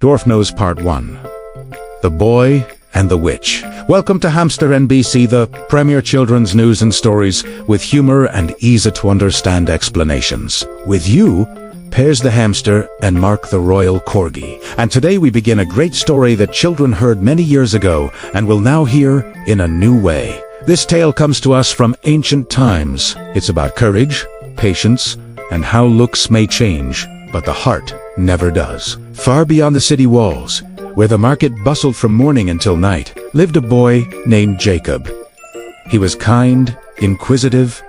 Dwarf Nose Part 1. The Boy and the Witch. Welcome to Hamster NBC, the premier children's news and stories with humor and easy-to-understand explanations. With you, Piers the hamster and Mark the royal corgi. And today we begin a great story that children heard many years ago and will now hear in a new way. This tale comes to us from ancient times. It's about courage, patience, and how looks may change, but the heart never does. Far beyond the city walls, where the market bustled from morning until night, lived a boy named Jakob. He was kind, inquisitive,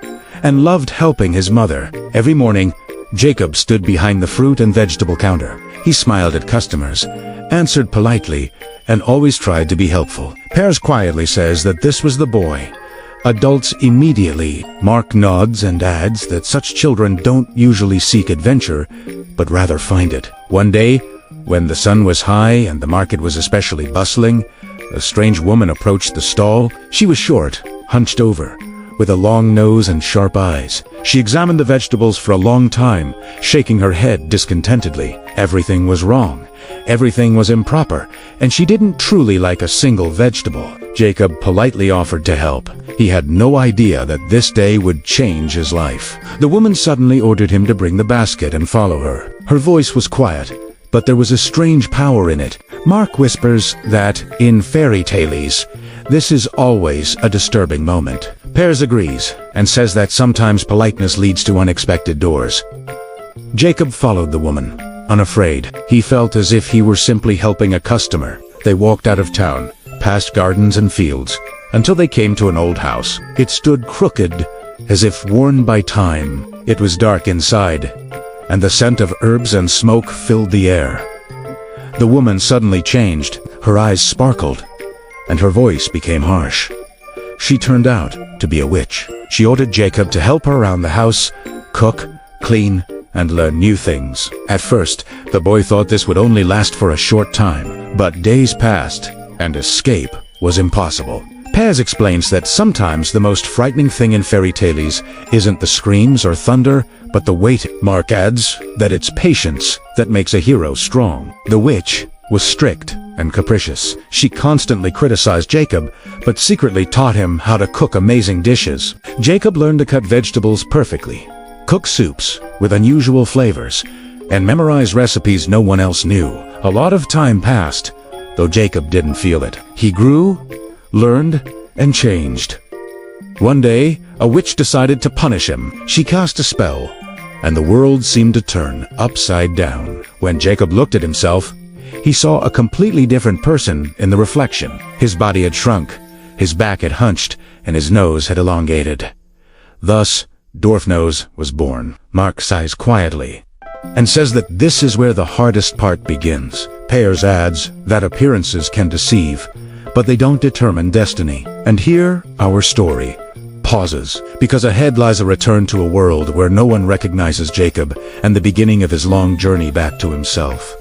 and loved helping his mother. Every morning, Jakob stood behind the fruit and vegetable counter. He smiled at customers, answered politely, and always tried to be helpful. Piers quietly says that this was the boy. Adults immediately. Mark nods and adds that such children don't usually seek adventure, but rather find it. One day, when the sun was high and the market was especially bustling, a strange woman approached the stall. She was short, hunched over, with a long nose and sharp eyes. She examined the vegetables for a long time, shaking her head discontentedly. Everything was wrong. Everything was improper, and she didn't truly like a single vegetable. Jakob politely offered to help. He had no idea that this day would change his life. The woman suddenly ordered him to bring the basket and follow her. Her voice was quiet, but there was a strange power in it. Mark whispers that, in fairy tales, this is always a disturbing moment. Piers agrees, and says that sometimes politeness leads to unexpected doors. Jakob followed the woman, unafraid. He felt as if he were simply helping a customer. They walked out of town, past gardens and fields, until they came to an old house. It stood crooked, as if worn by time. It was dark inside, and the scent of herbs and smoke filled the air. The woman suddenly changed. Her eyes sparkled, and her voice became harsh. She turned out to be a witch. She ordered Jakob to help her around the house, cook, clean, and learn new things. At first, the boy thought this would only last for a short time, but days passed, and escape was impossible. Piers explains that sometimes the most frightening thing in fairy tales isn't the screams or thunder, but the wait. Mark adds that it's patience that makes a hero strong. The witch was strict and capricious. She constantly criticized Jakob, but secretly taught him how to cook amazing dishes. Jakob learned to cut vegetables perfectly, cook soups with unusual flavors, and memorize recipes no one else knew. A lot of time passed, though Jakob didn't feel it. He grew, learned, and changed. One day, a witch decided to punish him. She cast a spell, and the world seemed to turn upside down. When Jakob looked at himself, he saw a completely different person in the reflection. His body had shrunk, his back had hunched, and his nose had elongated. Thus, Dwarf Nose was born. Mark sighs quietly and says that this is where the hardest part begins. Piers adds that appearances can deceive, but they don't determine destiny. And here, our story pauses, because ahead lies a return to a world where no one recognizes Jakob and the beginning of his long journey back to himself.